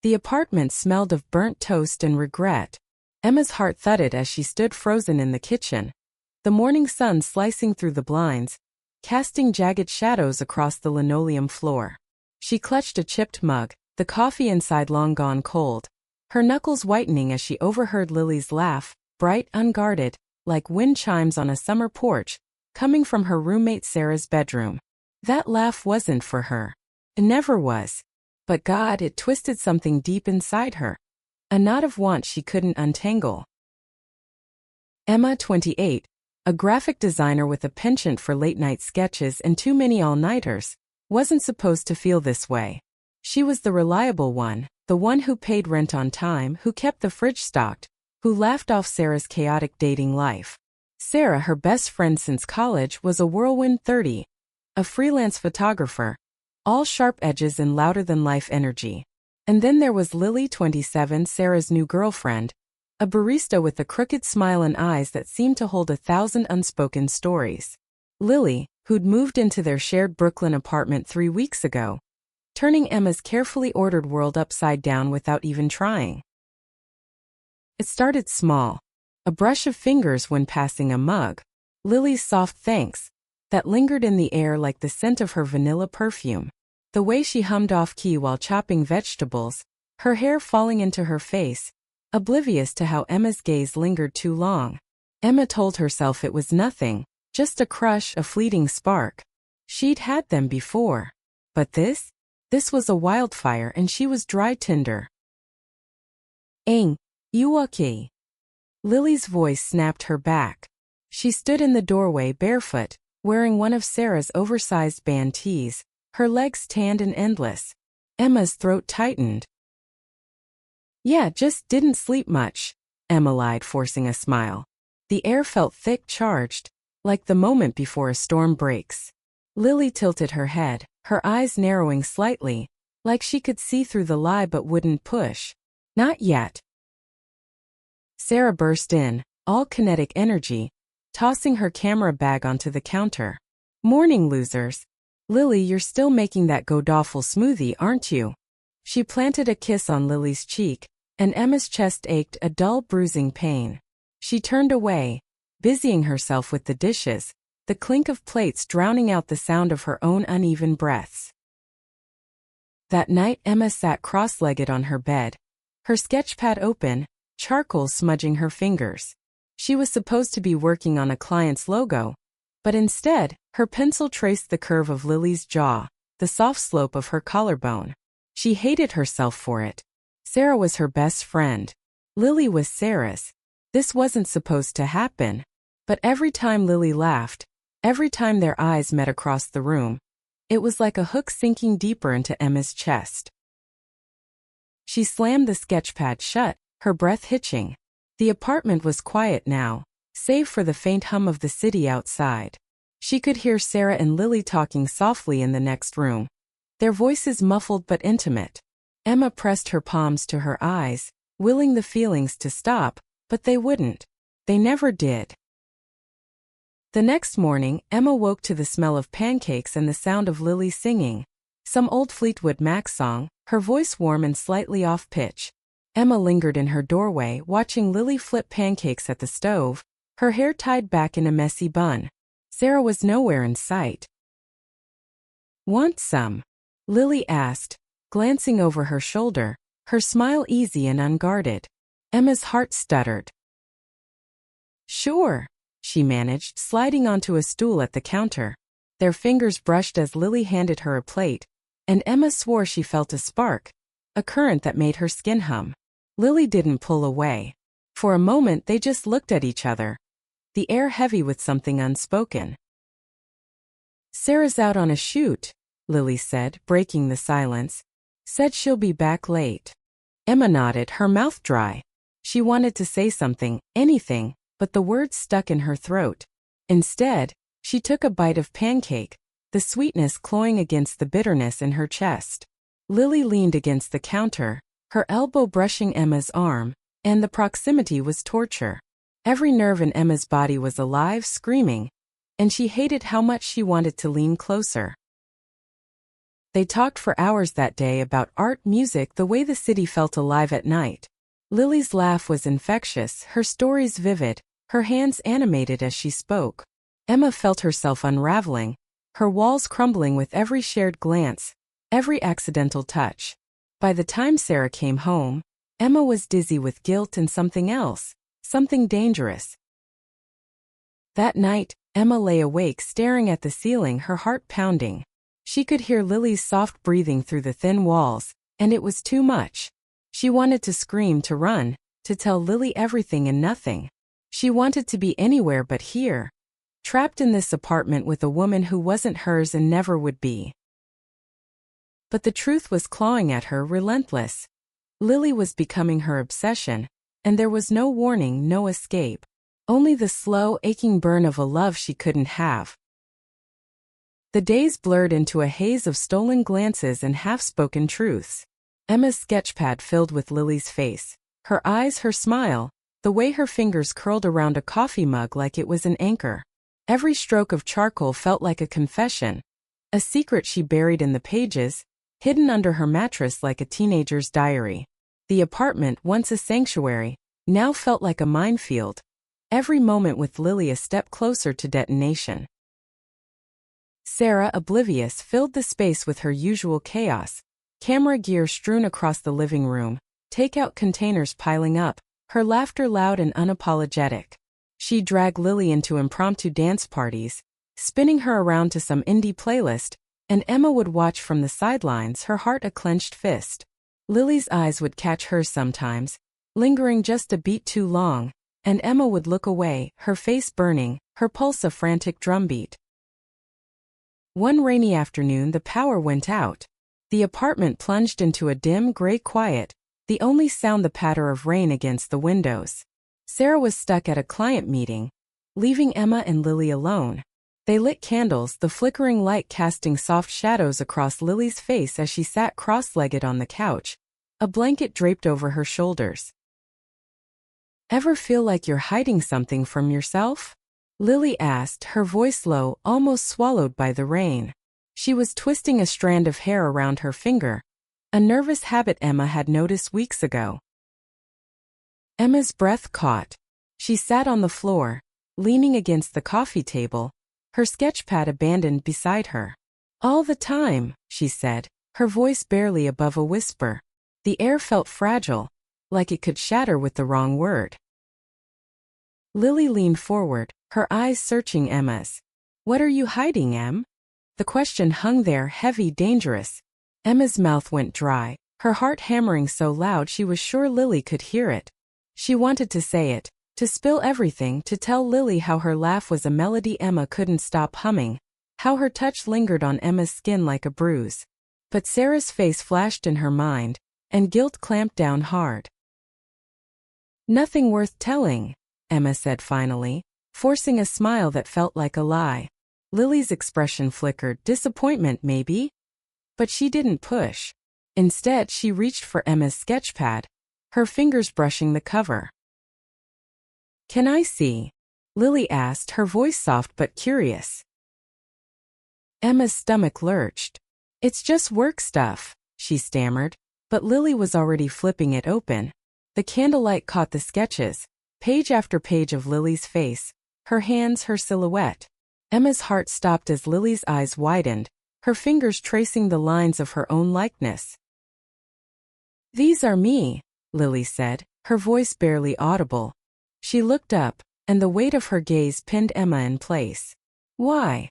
The apartment smelled of burnt toast and regret. Emma's heart thudded as she stood frozen in the kitchen, the morning sun slicing through the blinds, casting jagged shadows across the linoleum floor. She clutched a chipped mug, the coffee inside long gone cold, her knuckles whitening as she overheard Lily's laugh, bright, unguarded, like wind chimes on a summer porch, coming from her roommate Sarah's bedroom. That laugh wasn't for her. It never was. But God, it twisted something deep inside her. A knot of want she couldn't untangle. Emma, 28, a graphic designer with a penchant for late-night sketches and too many all-nighters, wasn't supposed to feel this way. She was the reliable one, the one who paid rent on time, who kept the fridge stocked, who laughed off Sarah's chaotic dating life. Sarah, her best friend since college, was a whirlwind 30, a freelance photographer, all sharp edges and louder-than-life energy. And then there was Lily, 27, Sarah's new girlfriend, a barista with a crooked smile and eyes that seemed to hold 1,000 unspoken stories. Lily, who'd moved into their shared Brooklyn apartment 3 weeks ago, turning Emma's carefully ordered world upside down without even trying. It started small. A brush of fingers when passing a mug. Lily's soft thanks, that lingered in the air like the scent of her vanilla perfume. The way she hummed off-key while chopping vegetables, her hair falling into her face, oblivious to how Emma's gaze lingered too long. Emma told herself it was nothing, just a crush, a fleeting spark. She'd had them before. But this was a wildfire and she was dry tinder. "Ain't you okay?" Lily's voice snapped her back. She stood in the doorway barefoot, wearing one of Sarah's oversized band tees, her legs tanned and endless. Emma's throat tightened. "Yeah, just didn't sleep much," Emma lied, forcing a smile. The air felt thick, charged, like the moment before a storm breaks. Lily tilted her head, her eyes narrowing slightly, like she could see through the lie but wouldn't push. "Not yet." Sarah burst in, all kinetic energy, tossing her camera bag onto the counter. "Morning, losers. Lily, you're still making that god-awful smoothie, aren't you?" She planted a kiss on Lily's cheek, and Emma's chest ached, a dull bruising pain. She turned away, busying herself with the dishes, the clink of plates drowning out the sound of her own uneven breaths. That night Emma sat cross-legged on her bed, her sketchpad open, charcoal smudging her fingers. She was supposed to be working on a client's logo, but instead, her pencil traced the curve of Lily's jaw, the soft slope of her collarbone. She hated herself for it. Sarah was her best friend. Lily was Sarah's. This wasn't supposed to happen. But every time Lily laughed, every time their eyes met across the room, it was like a hook sinking deeper into Emma's chest. She slammed the sketchpad shut, her breath hitching. The apartment was quiet now, save for the faint hum of the city outside. She could hear Sarah and Lily talking softly in the next room, their voices muffled but intimate. Emma pressed her palms to her eyes, willing the feelings to stop, but they wouldn't. They never did. The next morning, Emma woke to the smell of pancakes and the sound of Lily singing. Some old Fleetwood Mac song, her voice warm and slightly off-pitch. Emma lingered in her doorway, watching Lily flip pancakes at the stove, her hair tied back in a messy bun. Sarah was nowhere in sight. "Want some?" Lily asked, glancing over her shoulder, her smile easy and unguarded. Emma's heart stuttered. "Sure," she managed, sliding onto a stool at the counter. Their fingers brushed as Lily handed her a plate, and Emma swore she felt a spark, a current that made her skin hum. Lily didn't pull away. For a moment they just looked at each other, the air heavy with something unspoken. "Sarah's out on a shoot," Lily said, breaking the silence. "Said she'll be back late." Emma nodded, her mouth dry. She wanted to say something, anything, but the words stuck in her throat. Instead, she took a bite of pancake, the sweetness cloying against the bitterness in her chest. Lily leaned against the counter, her elbow brushing Emma's arm, and the proximity was torture. Every nerve in Emma's body was alive, screaming, and she hated how much she wanted to lean closer. They talked for hours that day about art, music, the way the city felt alive at night. Lily's laugh was infectious, her stories vivid, her hands animated as she spoke. Emma felt herself unraveling, her walls crumbling with every shared glance, every accidental touch. By the time Sarah came home, Emma was dizzy with guilt and something else, something dangerous. That night, Emma lay awake staring at the ceiling, her heart pounding. She could hear Lily's soft breathing through the thin walls, and it was too much. She wanted to scream, to run, to tell Lily everything and nothing. She wanted to be anywhere but here, trapped in this apartment with a woman who wasn't hers and never would be. But the truth was clawing at her, relentless. Lily was becoming her obsession, and there was no warning, no escape. Only the slow, aching burn of a love she couldn't have. The days blurred into a haze of stolen glances and half-spoken truths. Emma's sketchpad filled with Lily's face, her eyes, her smile, the way her fingers curled around a coffee mug like it was an anchor. Every stroke of charcoal felt like a confession, a secret she buried in the pages, hidden under her mattress like a teenager's diary. The apartment, once a sanctuary, now felt like a minefield. Every moment with Lily a step closer to detonation. Sarah, oblivious, filled the space with her usual chaos. Camera gear strewn across the living room, takeout containers piling up, her laughter loud and unapologetic. She dragged Lily into impromptu dance parties, spinning her around to some indie playlist, and Emma would watch from the sidelines, her heart a clenched fist. Lily's eyes would catch hers sometimes, lingering just a beat too long, and Emma would look away, her face burning, her pulse a frantic drumbeat. One rainy afternoon the power went out. The apartment plunged into a dim gray quiet, the only sound the patter of rain against the windows. Sarah was stuck at a client meeting, leaving Emma and Lily alone. They lit candles, the flickering light casting soft shadows across Lily's face as she sat cross-legged on the couch, a blanket draped over her shoulders. "Ever feel like you're hiding something from yourself?" Lily asked, her voice low, almost swallowed by the rain. She was twisting a strand of hair around her finger, a nervous habit Emma had noticed weeks ago. Emma's breath caught. She sat on the floor, leaning against the coffee table, her sketchpad abandoned beside her. "All the time," she said, her voice barely above a whisper. The air felt fragile, like it could shatter with the wrong word. Lily leaned forward, her eyes searching Emma's. "What are you hiding, Em?" The question hung there, heavy, dangerous. Emma's mouth went dry, her heart hammering so loud she was sure Lily could hear it. She wanted to say it, to spill everything, to tell Lily how her laugh was a melody Emma couldn't stop humming, how her touch lingered on Emma's skin like a bruise. But Sarah's face flashed in her mind, and guilt clamped down hard. "Nothing worth telling," Emma said finally, forcing a smile that felt like a lie. Lily's expression flickered, disappointment maybe? But she didn't push. Instead, she reached for Emma's sketchpad, her fingers brushing the cover. "Can I see?" Lily asked, her voice soft but curious. Emma's stomach lurched. "It's just work stuff," she stammered, but Lily was already flipping it open. The candlelight caught the sketches, page after page of Lily's face, her hands, her silhouette. Emma's heart stopped as Lily's eyes widened, her fingers tracing the lines of her own likeness. "These are me," Lily said, her voice barely audible. She looked up, and the weight of her gaze pinned Emma in place. "Why?"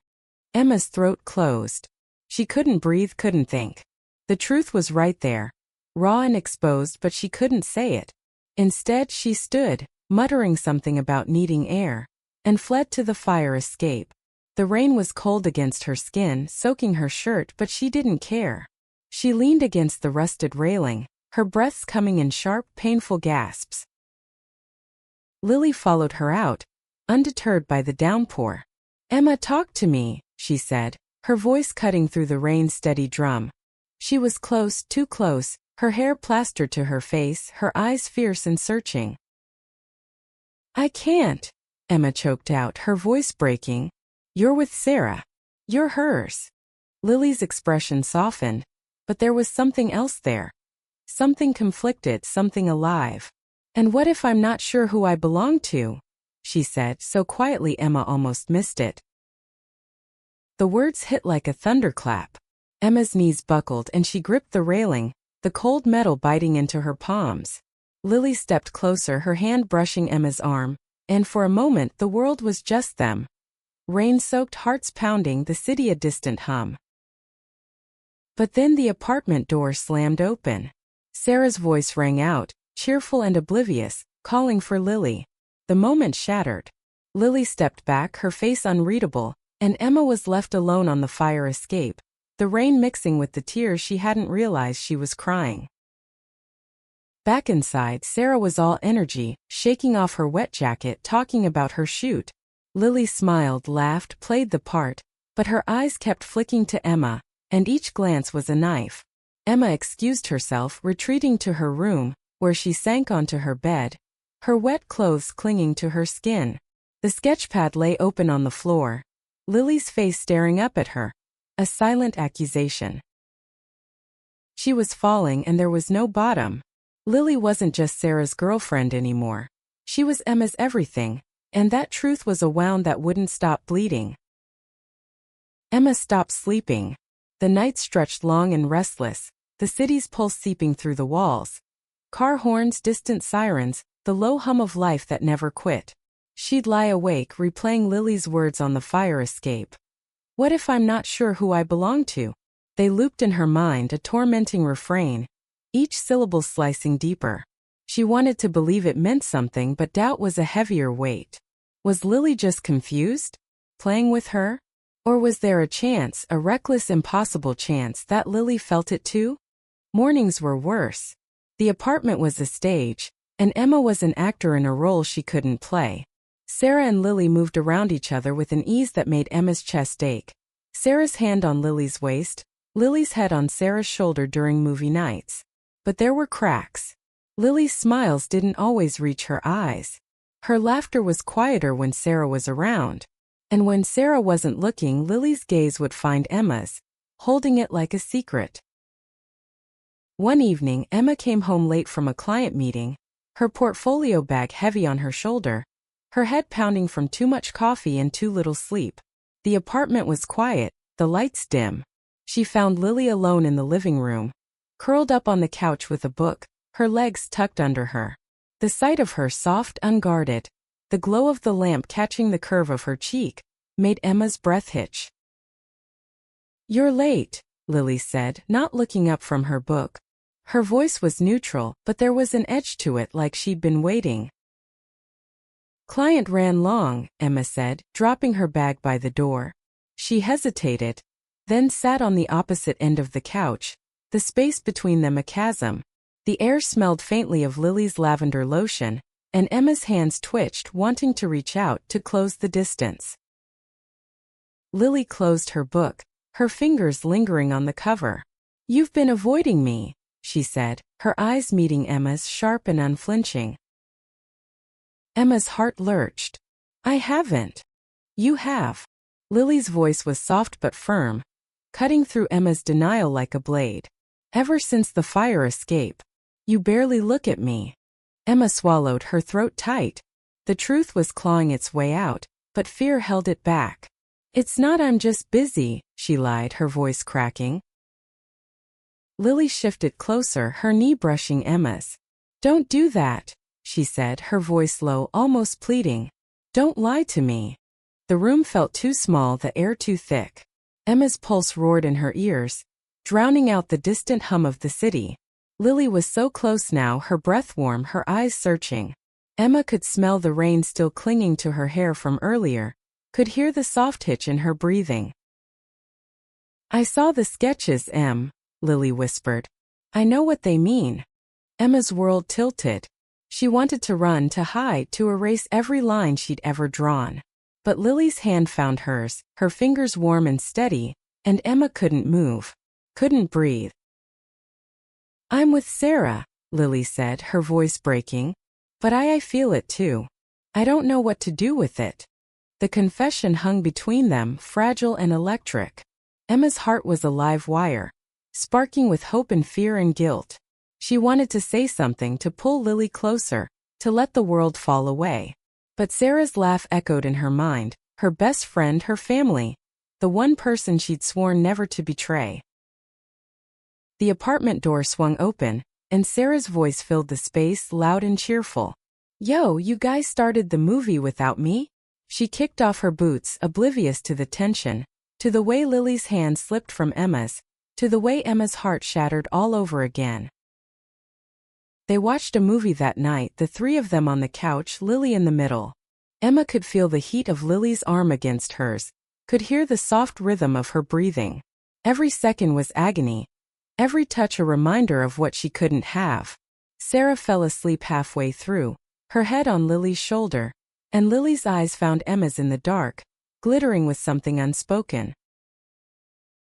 Emma's throat closed. She couldn't breathe, couldn't think. The truth was right there, raw and exposed, but she couldn't say it. Instead, she stood, muttering something about needing air, and fled to the fire escape. The rain was cold against her skin, soaking her shirt, but she didn't care. She leaned against the rusted railing, her breaths coming in sharp, painful gasps. Lily followed her out, undeterred by the downpour. "Emma, talk to me," she said, her voice cutting through the rain's steady drum. She was close, too close, her hair plastered to her face, her eyes fierce and searching. "I can't," Emma choked out, her voice breaking. "You're with Sarah. You're hers." Lily's expression softened, but there was something else there. Something conflicted, something alive. "And what if I'm not sure who I belong to?" she said, so quietly Emma almost missed it. The words hit like a thunderclap. Emma's knees buckled and she gripped the railing, the cold metal biting into her palms. Lily stepped closer, her hand brushing Emma's arm, and for a moment the world was just them. Rain-soaked, hearts pounding, the city a distant hum. But then the apartment door slammed open. Sarah's voice rang out, cheerful and oblivious, calling for Lily. The moment shattered. Lily stepped back, her face unreadable, and Emma was left alone on the fire escape, the rain mixing with the tears she hadn't realized she was crying. Back inside, Sarah was all energy, shaking off her wet jacket, talking about her shoot. Lily smiled, laughed, played the part, but her eyes kept flicking to Emma, and each glance was a knife. Emma excused herself, retreating to her room, where she sank onto her bed, her wet clothes clinging to her skin. The sketchpad lay open on the floor, Lily's face staring up at her, a silent accusation. She was falling and there was no bottom. Lily wasn't just Sarah's girlfriend anymore. She was Emma's everything, and that truth was a wound that wouldn't stop bleeding. Emma stopped sleeping. The night stretched long and restless, the city's pulse seeping through the walls. Car horns, distant sirens, the low hum of life that never quit. She'd lie awake, replaying Lily's words on the fire escape. "What if I'm not sure who I belong to?" They looped in her mind, a tormenting refrain, each syllable slicing deeper. She wanted to believe it meant something, but doubt was a heavier weight. Was Lily just confused? Playing with her? Or was there a chance, a reckless, impossible chance, that Lily felt it too? Mornings were worse. The apartment was a stage, and Emma was an actor in a role she couldn't play. Sarah and Lily moved around each other with an ease that made Emma's chest ache. Sarah's hand on Lily's waist, Lily's head on Sarah's shoulder during movie nights. But there were cracks. Lily's smiles didn't always reach her eyes. Her laughter was quieter when Sarah was around. And when Sarah wasn't looking, Lily's gaze would find Emma's, holding it like a secret. One evening, Emma came home late from a client meeting, her portfolio bag heavy on her shoulder, her head pounding from too much coffee and too little sleep. The apartment was quiet, the lights dim. She found Lily alone in the living room, curled up on the couch with a book, her legs tucked under her. The sight of her, soft, unguarded, the glow of the lamp catching the curve of her cheek, made Emma's breath hitch. "You're late," Lily said, not looking up from her book. Her voice was neutral, but there was an edge to it, like she'd been waiting. "Client ran long," Emma said, dropping her bag by the door. She hesitated, then sat on the opposite end of the couch, the space between them a chasm. The air smelled faintly of Lily's lavender lotion, and Emma's hands twitched, wanting to reach out to close the distance. Lily closed her book, her fingers lingering on the cover. "You've been avoiding me," she said, her eyes meeting Emma's, sharp and unflinching. Emma's heart lurched. "I haven't." "You have." Lily's voice was soft but firm, cutting through Emma's denial like a blade. "Ever since the fire escape. You barely look at me." Emma swallowed, her throat tight. The truth was clawing its way out, but fear held it back. "It's not, I'm just busy," she lied, her voice cracking. Lily shifted closer, her knee brushing Emma's. "Don't do that," she said, her voice low, almost pleading. "Don't lie to me." The room felt too small, the air too thick. Emma's pulse roared in her ears, drowning out the distant hum of the city. Lily was so close now, her breath warm, her eyes searching. Emma could smell the rain still clinging to her hair from earlier, could hear the soft hitch in her breathing. "I saw the sketches, Em," Lily whispered. "I know what they mean." Emma's world tilted. She wanted to run, to hide, to erase every line she'd ever drawn. But Lily's hand found hers, her fingers warm and steady, and Emma couldn't move, couldn't breathe. "I'm with Sarah," Lily said, her voice breaking. "But I feel it too. I don't know what to do with it." The confession hung between them, fragile and electric. Emma's heart was a live wire, sparking with hope and fear and guilt. She wanted to say something to pull Lily closer, to let the world fall away. But Sarah's laugh echoed in her mind, her best friend, her family, the one person she'd sworn never to betray. The apartment door swung open, and Sarah's voice filled the space, loud and cheerful. "Yo, you guys started the movie without me?" She kicked off her boots, oblivious to the tension, to the way Lily's hand slipped from Emma's, to the way Emma's heart shattered all over again. They watched a movie that night, the three of them on the couch, Lily in the middle. Emma could feel the heat of Lily's arm against hers, could hear the soft rhythm of her breathing. Every second was agony, every touch a reminder of what she couldn't have. Sarah fell asleep halfway through, her head on Lily's shoulder, and Lily's eyes found Emma's in the dark, glittering with something unspoken.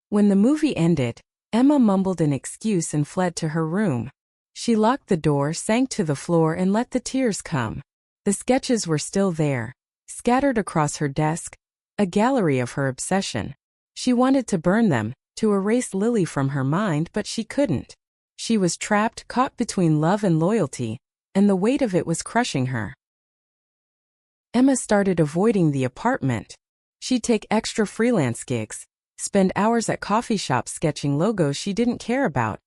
When the movie ended, Emma mumbled an excuse and fled to her room. She locked the door, sank to the floor, and let the tears come. The sketches were still there, scattered across her desk, a gallery of her obsession. She wanted to burn them, to erase Lily from her mind, but she couldn't. She was trapped, caught between love and loyalty, and the weight of it was crushing her. Emma started avoiding the apartment. She'd take extra freelance gigs, spend hours at coffee shops sketching logos she didn't care about.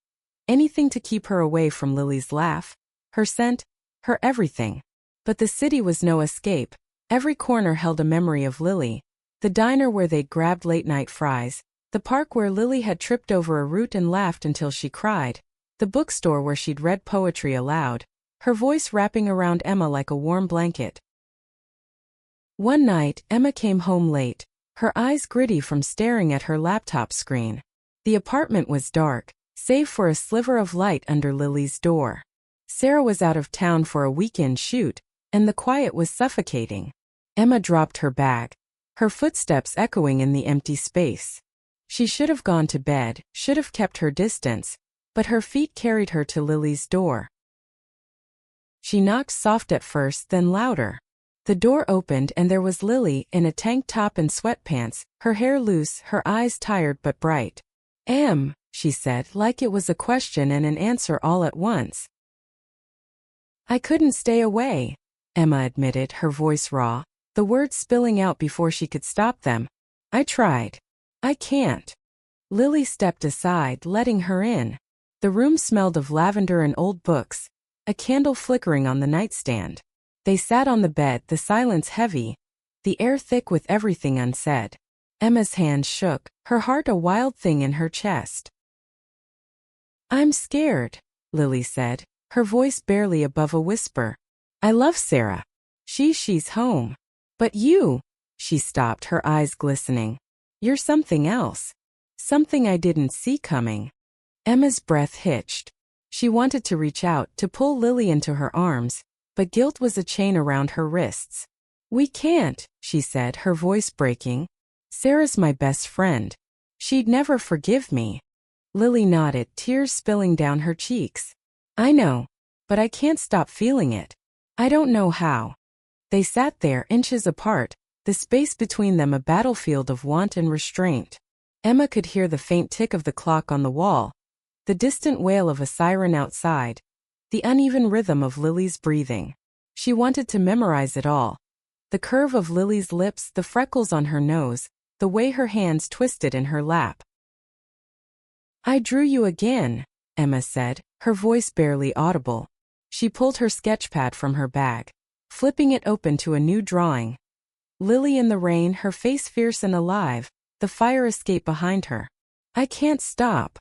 Anything to keep her away from Lily's laugh, her scent, her everything. But the city was no escape. Every corner held a memory of Lily. The diner where they'd grabbed late-night fries, the park where Lily had tripped over a root and laughed until she cried, the bookstore where she'd read poetry aloud, her voice wrapping around Emma like a warm blanket. One night, Emma came home late, her eyes gritty from staring at her laptop screen. The apartment was dark, save for a sliver of light under Lily's door. Sarah was out of town for a weekend shoot, and the quiet was suffocating. Emma dropped her bag, her footsteps echoing in the empty space. She should have gone to bed, should have kept her distance, but her feet carried her to Lily's door. She knocked soft at first, then louder. The door opened and there was Lily in a tank top and sweatpants, her hair loose, her eyes tired but bright. She said, like it was a question and an answer all at once. "I couldn't stay away," Emma admitted, her voice raw, the words spilling out before she could stop them. "I tried. I can't." Lily stepped aside, letting her in. The room smelled of lavender and old books, a candle flickering on the nightstand. They sat on the bed, the silence heavy, the air thick with everything unsaid. Emma's hands shook, her heart a wild thing in her chest. "I'm scared," Lily said, her voice barely above a whisper. "I love Sarah. She's home. But you," she stopped, her eyes glistening. "You're something else. Something I didn't see coming." Emma's breath hitched. She wanted to reach out, to pull Lily into her arms, but guilt was a chain around her wrists. "We can't," she said, her voice breaking. "Sarah's my best friend. She'd never forgive me." Lily nodded, tears spilling down her cheeks. "I know, but I can't stop feeling it. I don't know how." They sat there, inches apart, the space between them a battlefield of want and restraint. Emma could hear the faint tick of the clock on the wall, the distant wail of a siren outside, the uneven rhythm of Lily's breathing. She wanted to memorize it all. The curve of Lily's lips, the freckles on her nose, the way her hands twisted in her lap. "I drew you again," Emma said, her voice barely audible. She pulled her sketchpad from her bag, flipping it open to a new drawing. Lily in the rain, her face fierce and alive, the fire escape behind her. "I can't stop."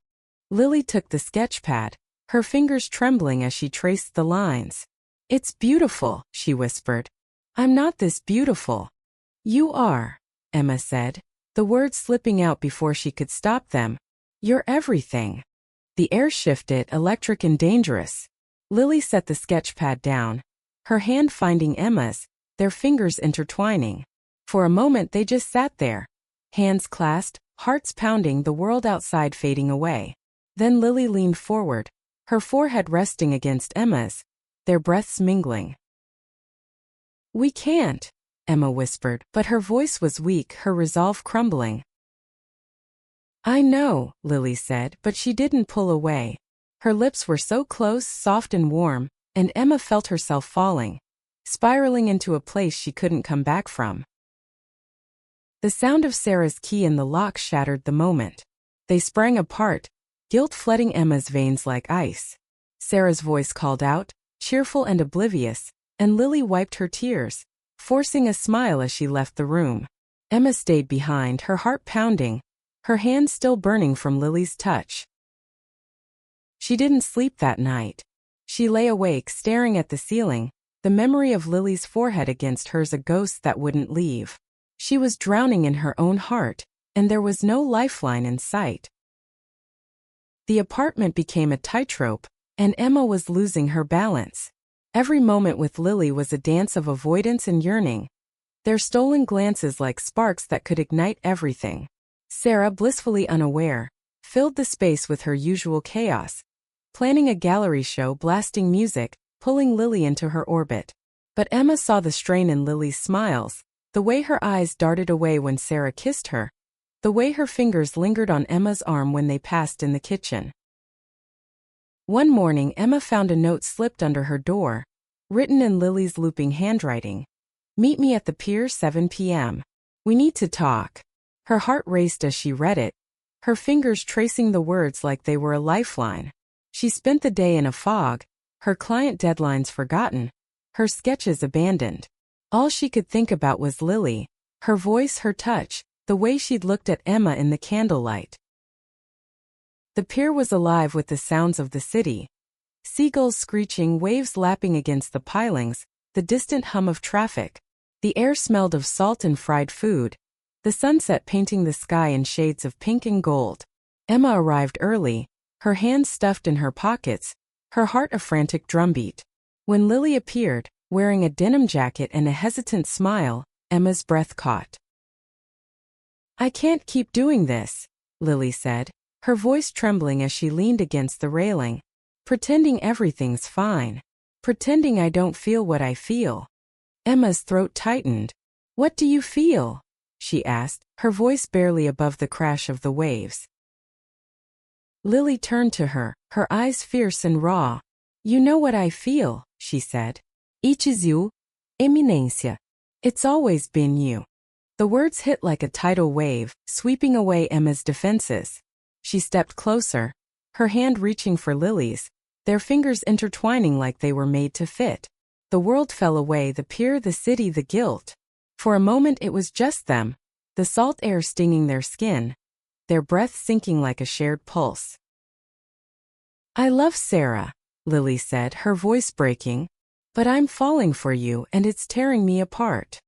Lily took the sketchpad, her fingers trembling as she traced the lines. "It's beautiful," she whispered. "I'm not this beautiful." "You are," Emma said, the words slipping out before she could stop them. "You're everything." The air shifted, electric and dangerous. Lily set the sketchpad down, her hand finding Emma's, their fingers intertwining. For a moment they just sat there, hands clasped, hearts pounding, the world outside fading away. Then Lily leaned forward, her forehead resting against Emma's, their breaths mingling. "We can't," Emma whispered, but her voice was weak, her resolve crumbling. I know, Lily said, but she didn't pull away. Her lips were so close, soft and warm, and Emma felt herself falling, spiraling into a place she couldn't come back from. The sound of Sarah's key in the lock shattered the moment. They sprang apart, guilt flooding Emma's veins like ice. Sarah's voice called out, cheerful and oblivious, and Lily wiped her tears, forcing a smile as she left the room. Emma stayed behind, her heart pounding, her hands still burning from Lily's touch. She didn't sleep that night. She lay awake, staring at the ceiling, the memory of Lily's forehead against hers a ghost that wouldn't leave. She was drowning in her own heart, and there was no lifeline in sight. The apartment became a tightrope, and Emma was losing her balance. Every moment with Lily was a dance of avoidance and yearning, their stolen glances like sparks that could ignite everything. Sarah, blissfully unaware, filled the space with her usual chaos, planning a gallery show, blasting music, pulling Lily into her orbit. But Emma saw the strain in Lily's smiles, the way her eyes darted away when Sarah kissed her, the way her fingers lingered on Emma's arm when they passed in the kitchen. One morning, Emma found a note slipped under her door, written in Lily's looping handwriting. Meet me at the pier 7 p.m. We need to talk. Her heart raced as she read it, her fingers tracing the words like they were a lifeline. She spent the day in a fog, her client deadlines forgotten, her sketches abandoned. All she could think about was Lily, her voice, her touch, the way she'd looked at Emma in the candlelight. The pier was alive with the sounds of the city. Seagulls screeching, waves lapping against the pilings, the distant hum of traffic. The air smelled of salt and fried food, the sunset painting the sky in shades of pink and gold. Emma arrived early, her hands stuffed in her pockets, her heart a frantic drumbeat. When Lily appeared, wearing a denim jacket and a hesitant smile, Emma's breath caught. I can't keep doing this, Lily said, her voice trembling as she leaned against the railing. Pretending everything's fine. Pretending I don't feel what I feel. Emma's throat tightened. What do you feel? She asked, her voice barely above the crash of the waves. Lily turned to her, her eyes fierce and raw. You know what I feel, she said. It is you, Eminência. It's always been you. The words hit like a tidal wave, sweeping away Emma's defenses. She stepped closer, her hand reaching for Lily's, their fingers intertwining like they were made to fit. The world fell away, the pier, the city, the guilt. For a moment it was just them, the salt air stinging their skin, their breath sinking like a shared pulse. I love Sarah, Lily said, her voice breaking, but I'm falling for you and it's tearing me apart.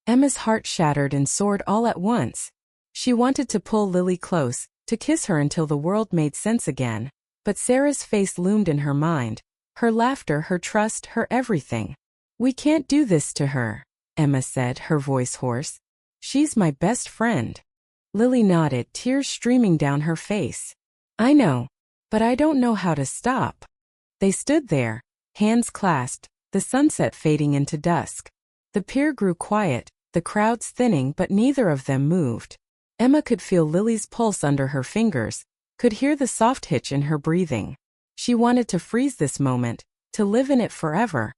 Emma's heart shattered and soared all at once. She wanted to pull Lily close, to kiss her until the world made sense again, but Sarah's face loomed in her mind, her laughter, her trust, her everything. We can't do this to her, Emma said, her voice hoarse. She's my best friend. Lily nodded, tears streaming down her face. I know, but I don't know how to stop. They stood there, hands clasped, the sunset fading into dusk. The pier grew quiet, the crowds thinning, but neither of them moved. Emma could feel Lily's pulse under her fingers, could hear the soft hitch in her breathing. She wanted to freeze this moment, to live in it forever.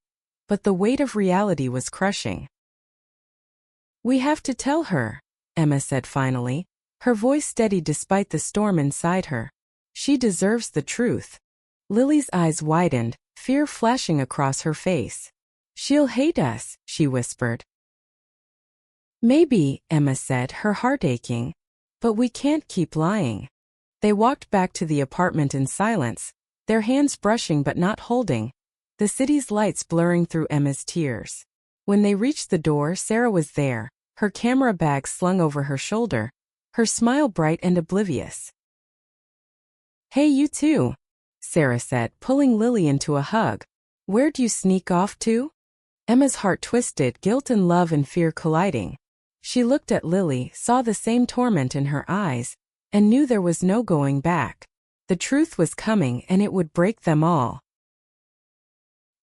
But the weight of reality was crushing. We have to tell her, Emma said finally, her voice steady despite the storm inside her. She deserves the truth. Lily's eyes widened, fear flashing across her face. She'll hate us, she whispered. Maybe, Emma said, her heart aching. But we can't keep lying. They walked back to the apartment in silence, their hands brushing but not holding, the city's lights blurring through Emma's tears. When they reached the door, Sarah was there, her camera bag slung over her shoulder, her smile bright and oblivious. Hey, you too, Sarah said, pulling Lily into a hug. Where'd you sneak off to? Emma's heart twisted, guilt and love and fear colliding. She looked at Lily, saw the same torment in her eyes, and knew there was no going back. The truth was coming and it would break them all.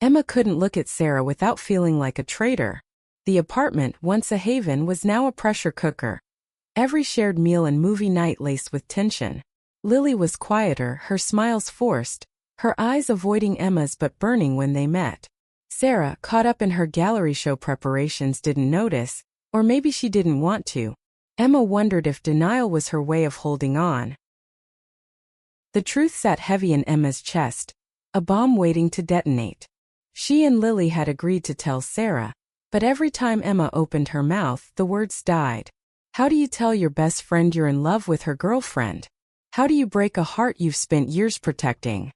Emma couldn't look at Sarah without feeling like a traitor. The apartment, once a haven, was now a pressure cooker. Every shared meal and movie night laced with tension. Lily was quieter, her smiles forced, her eyes avoiding Emma's but burning when they met. Sarah, caught up in her gallery show preparations, didn't notice, or maybe she didn't want to. Emma wondered if denial was her way of holding on. The truth sat heavy in Emma's chest, a bomb waiting to detonate. She and Lily had agreed to tell Sarah, but every time Emma opened her mouth, the words died. How do you tell your best friend you're in love with her girlfriend? How do you break a heart you've spent years protecting?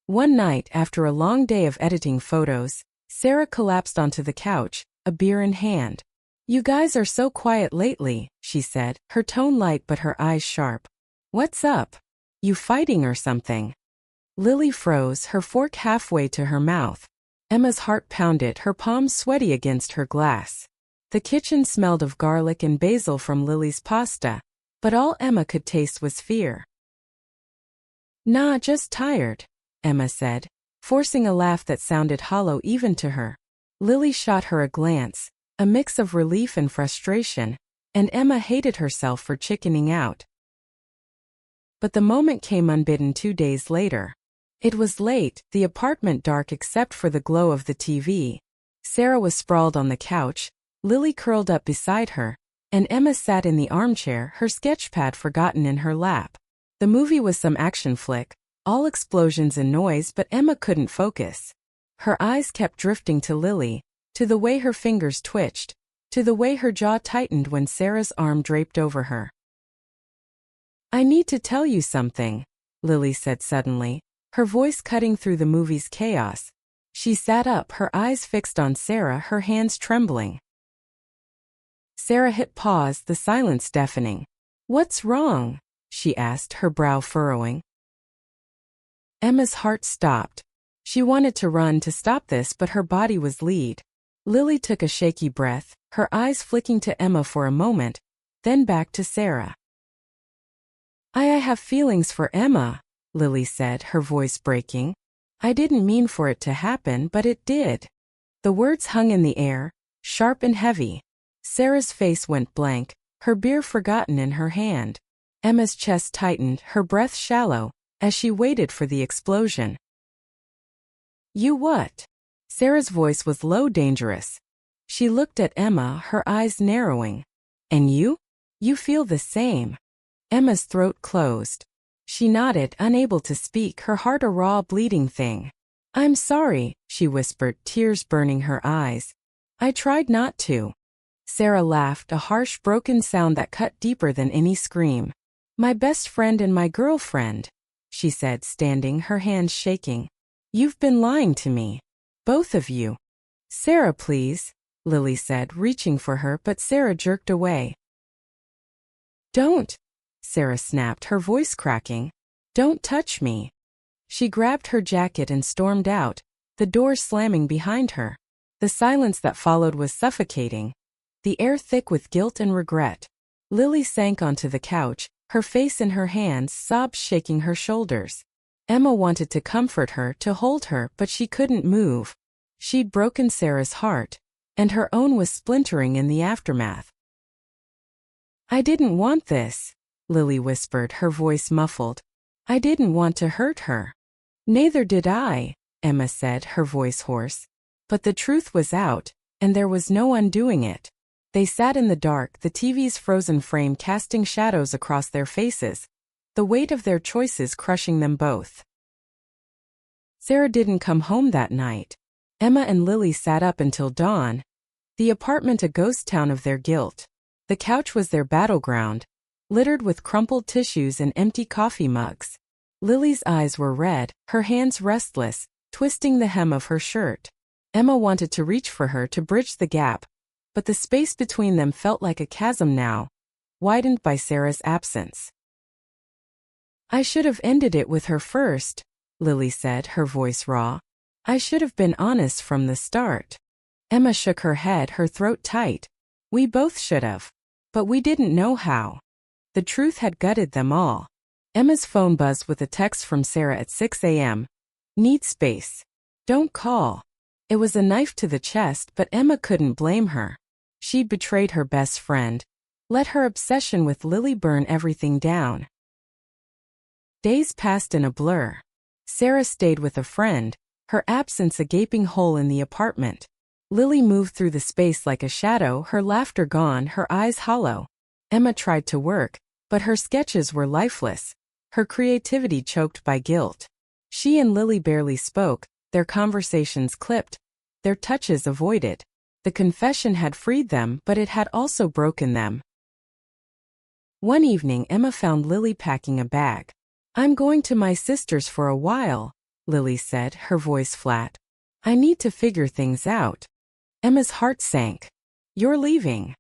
One night, after a long day of editing photos, Sarah collapsed onto the couch, a beer in hand. "You guys are so quiet lately," she said, her tone light but her eyes sharp. "What's up? You fighting or something?" Lily froze, her fork halfway to her mouth. Emma's heart pounded, her palms sweaty against her glass. The kitchen smelled of garlic and basil from Lily's pasta, but all Emma could taste was fear. "Nah, just tired," Emma said, forcing a laugh that sounded hollow even to her. Lily shot her a glance, a mix of relief and frustration, and Emma hated herself for chickening out. But the moment came unbidden 2 days later. It was late, the apartment dark except for the glow of the TV. Sarah was sprawled on the couch, Lily curled up beside her, and Emma sat in the armchair, her sketchpad forgotten in her lap. The movie was some action flick, all explosions and noise, but Emma couldn't focus. Her eyes kept drifting to Lily, to the way her fingers twitched, to the way her jaw tightened when Sarah's arm draped over her. "I need to tell you something," Lily said suddenly, her voice cutting through the movie's chaos. She sat up, her eyes fixed on Sarah, her hands trembling. Sarah hit pause, the silence deafening. "What's wrong?" she asked, her brow furrowing. Emma's heart stopped. She wanted to run to stop this, but her body was lead. Lily took a shaky breath, her eyes flicking to Emma for a moment, then back to Sarah. I have feelings for Emma," Lily said, her voice breaking. "I didn't mean for it to happen, but it did." The words hung in the air, sharp and heavy. Sarah's face went blank, her beer forgotten in her hand. Emma's chest tightened, her breath shallow, as she waited for the explosion. "You what?" Sarah's voice was low, dangerous. She looked at Emma, her eyes narrowing. "And you? You feel the same." Emma's throat closed. She nodded, unable to speak, her heart a raw, bleeding thing. "I'm sorry," she whispered, tears burning her eyes. "I tried not to." Sarah laughed, a harsh, broken sound that cut deeper than any scream. "My best friend and my girlfriend," she said, standing, her hands shaking. "You've been lying to me. Both of you." "Sarah, please," Lily said, reaching for her, but Sarah jerked away. "Don't," Sarah snapped, her voice cracking. "Don't touch me." She grabbed her jacket and stormed out, the door slamming behind her. The silence that followed was suffocating, the air thick with guilt and regret. Lily sank onto the couch, her face in her hands, sobs shaking her shoulders. Emma wanted to comfort her, to hold her, but she couldn't move. She'd broken Sarah's heart, and her own was splintering in the aftermath. "I didn't want this," Lily whispered, her voice muffled. "I didn't want to hurt her." "Neither did I," Emma said, her voice hoarse. But the truth was out, and there was no undoing it. They sat in the dark, the TV's frozen frame casting shadows across their faces, the weight of their choices crushing them both. Sarah didn't come home that night. Emma and Lily sat up until dawn, the apartment a ghost town of their guilt. The couch was their battleground, littered with crumpled tissues and empty coffee mugs. Lily's eyes were red, her hands restless, twisting the hem of her shirt. Emma wanted to reach for her to bridge the gap, but the space between them felt like a chasm now, widened by Sarah's absence. "I should have ended it with her first," Lily said, her voice raw. "I should have been honest from the start." Emma shook her head, her throat tight. "We both should have. But we didn't know how." The truth had gutted them all. Emma's phone buzzed with a text from Sarah at 6 a.m. "Need space. Don't call." It was a knife to the chest, but Emma couldn't blame her. She'd betrayed her best friend. Let her obsession with Lily burn everything down. Days passed in a blur. Sarah stayed with a friend, her absence a gaping hole in the apartment. Lily moved through the space like a shadow, her laughter gone, her eyes hollow. Emma tried to work, but her sketches were lifeless, her creativity choked by guilt. She and Lily barely spoke, their conversations clipped, their touches avoided. The confession had freed them, but it had also broken them. One evening Emma found Lily packing a bag. "I'm going to my sister's for a while," Lily said, her voice flat. "I need to figure things out." Emma's heart sank. "You're leaving?"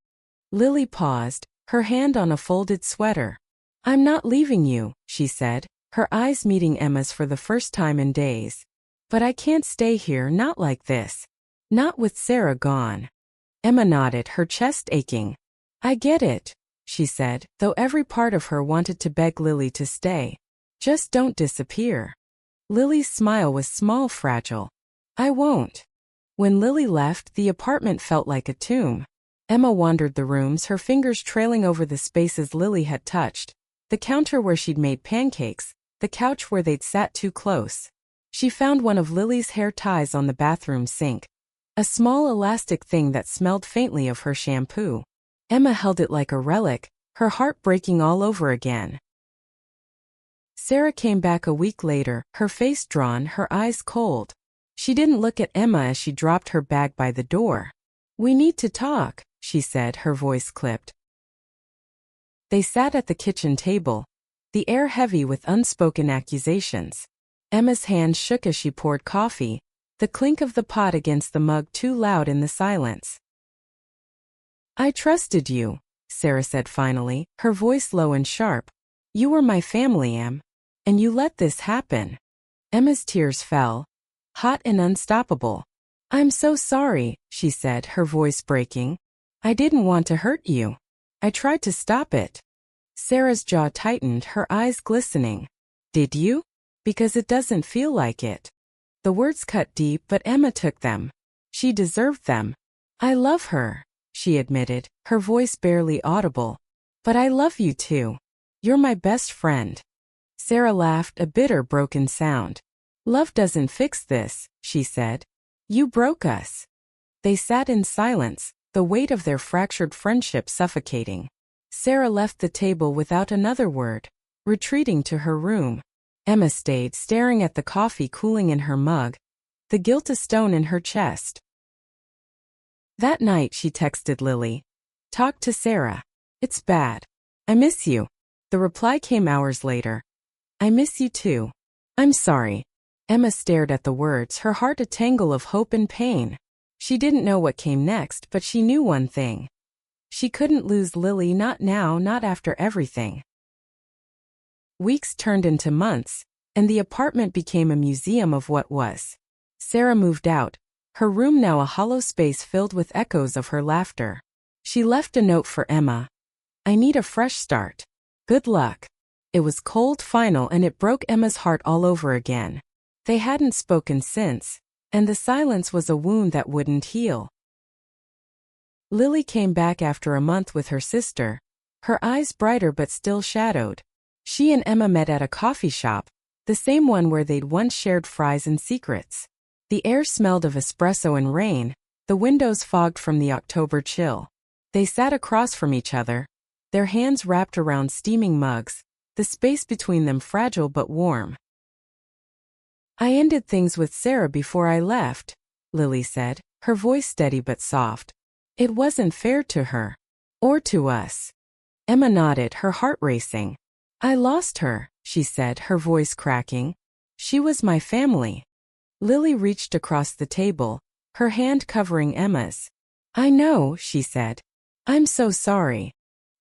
Lily paused, her hand on a folded sweater. "I'm not leaving you," she said, her eyes meeting Emma's for the first time in days. "But I can't stay here, not like this. Not with Sarah gone." Emma nodded, her chest aching. "I get it," she said, though every part of her wanted to beg Lily to stay. "Just don't disappear." Lily's smile was small, fragile. "I won't." When Lily left, the apartment felt like a tomb. Emma wandered the rooms, her fingers trailing over the spaces Lily had touched. The counter where she'd made pancakes, the couch where they'd sat too close. She found one of Lily's hair ties on the bathroom sink. A small elastic thing that smelled faintly of her shampoo. Emma held it like a relic, her heart breaking all over again. Sarah came back a week later, her face drawn, her eyes cold. She didn't look at Emma as she dropped her bag by the door. "We need to talk," she said, her voice clipped. They sat at the kitchen table, the air heavy with unspoken accusations. Emma's hand shook as she poured coffee, the clink of the pot against the mug too loud in the silence. "I trusted you," Sarah said finally, her voice low and sharp. "You were my family, Em. And you let this happen." Emma's tears fell, hot and unstoppable. "I'm so sorry," she said, her voice breaking. "I didn't want to hurt you. I tried to stop it." Sarah's jaw tightened, her eyes glistening. "Did you? Because it doesn't feel like it." The words cut deep, but Emma took them. She deserved them. "I love her," she admitted, her voice barely audible. "But I love you too. You're my best friend." Sarah laughed, a bitter, broken sound. "Love doesn't fix this," she said. "You broke us." They sat in silence, the weight of their fractured friendship suffocating. Sarah left the table without another word, retreating to her room. Emma stayed, staring at the coffee cooling in her mug, the guilt a stone in her chest. That night she texted Lily. "Talk to Sarah. It's bad. I miss you." The reply came hours later. "I miss you too. I'm sorry." Emma stared at the words, her heart a tangle of hope and pain. She didn't know what came next, but she knew one thing. She couldn't lose Lily, not now, not after everything. Weeks turned into months, and the apartment became a museum of what was. Sarah moved out, her room now a hollow space filled with echoes of her laughter. She left a note for Emma. "I need a fresh start. Good luck." It was cold, final, and it broke Emma's heart all over again. They hadn't spoken since, and the silence was a wound that wouldn't heal. Lily came back after a month with her sister, her eyes brighter but still shadowed. She and Emma met at a coffee shop, the same one where they'd once shared fries and secrets. The air smelled of espresso and rain, the windows fogged from the October chill. They sat across from each other, their hands wrapped around steaming mugs, the space between them fragile but warm. "I ended things with Sarah before I left," Lily said, her voice steady but soft. "It wasn't fair to her. Or to us." Emma nodded, her heart racing. "I lost her," she said, her voice cracking. "She was my family." Lily reached across the table, her hand covering Emma's. "I know," she said. "I'm so sorry."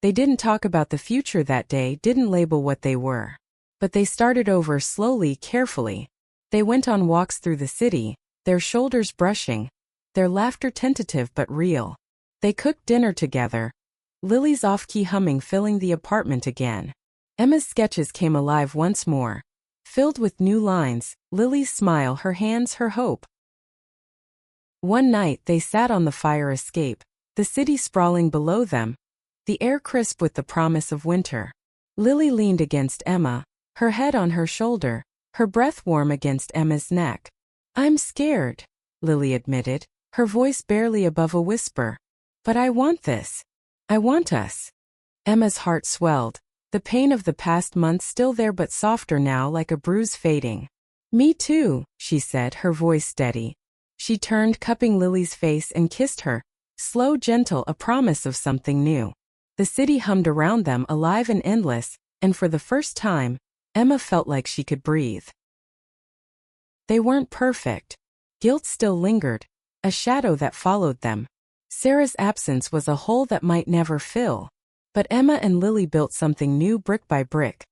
They didn't talk about the future that day, didn't label what they were. But they started over slowly, carefully. They went on walks through the city, their shoulders brushing, their laughter tentative but real. They cooked dinner together, Lily's off-key humming filling the apartment again. Emma's sketches came alive once more, filled with new lines, Lily's smile, her hands, her hope. One night they sat on the fire escape, the city sprawling below them, the air crisp with the promise of winter. Lily leaned against Emma, her head on her shoulder, her breath warm against Emma's neck. "I'm scared," Lily admitted, her voice barely above a whisper. "But I want this. I want us." Emma's heart swelled, the pain of the past month still there but softer now, like a bruise fading. "Me too," she said, her voice steady. She turned, cupping Lily's face, and kissed her, slow, gentle, a promise of something new. The city hummed around them, alive and endless, and for the first time, Emma felt like she could breathe. They weren't perfect. Guilt still lingered, a shadow that followed them. Sarah's absence was a hole that might never fill. But Emma and Lily built something new, brick by brick.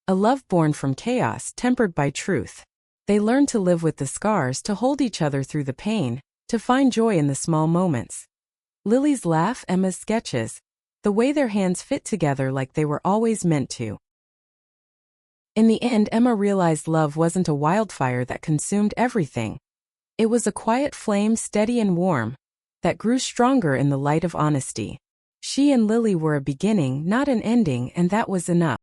A love born from chaos, tempered by truth. They learned to live with the scars, to hold each other through the pain, to find joy in the small moments. Lily's laugh, Emma's sketches, the way their hands fit together like they were always meant to. In the end, Emma realized love wasn't a wildfire that consumed everything. It was a quiet flame, steady and warm, that grew stronger in the light of honesty. She and Lily were a beginning, not an ending, and that was enough.